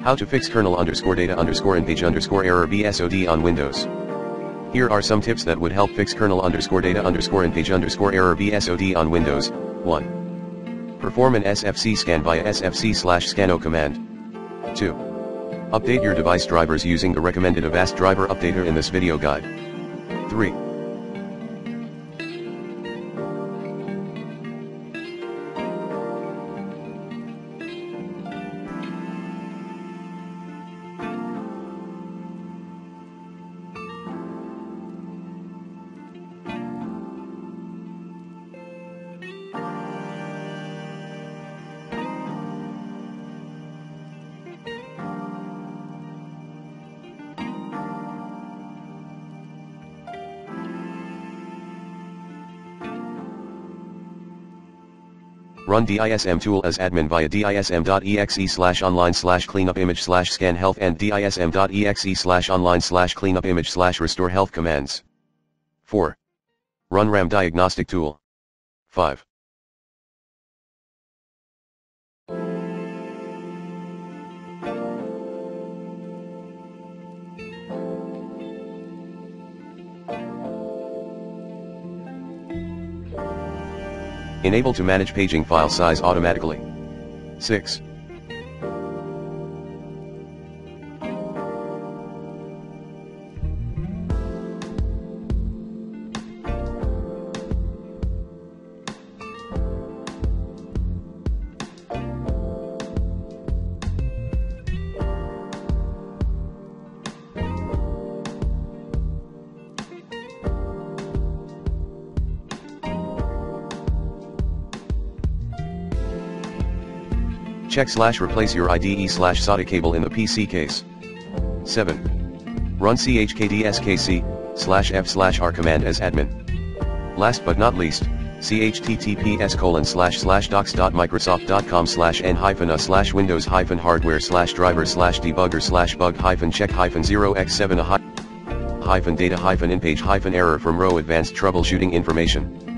How to fix kernel_data_in_page_error BSOD on Windows. Here are some tips that would help fix kernel_data_in_page_error BSOD on Windows. 1. Perform an SFC scan via sfc/scano command. 2. Update your device drivers using the recommended Avast driver updater in this video guide. 3. Run DISM tool as admin via dism.exe/online/cleanupimage/scan health and dism.exe/online/cleanupimage/restore health commands. 4. Run RAM diagnostic tool. 5. Enable to manage paging file size automatically. 6. Check/replace your IDE/SATA cable in the PC case. 7. Run chkdskc/f/r command as admin. Last but not least, https://docs.microsoft.com/n-us/windows-driver/debugger/bug-check-0x7-data-in-page-error from row advanced troubleshooting information.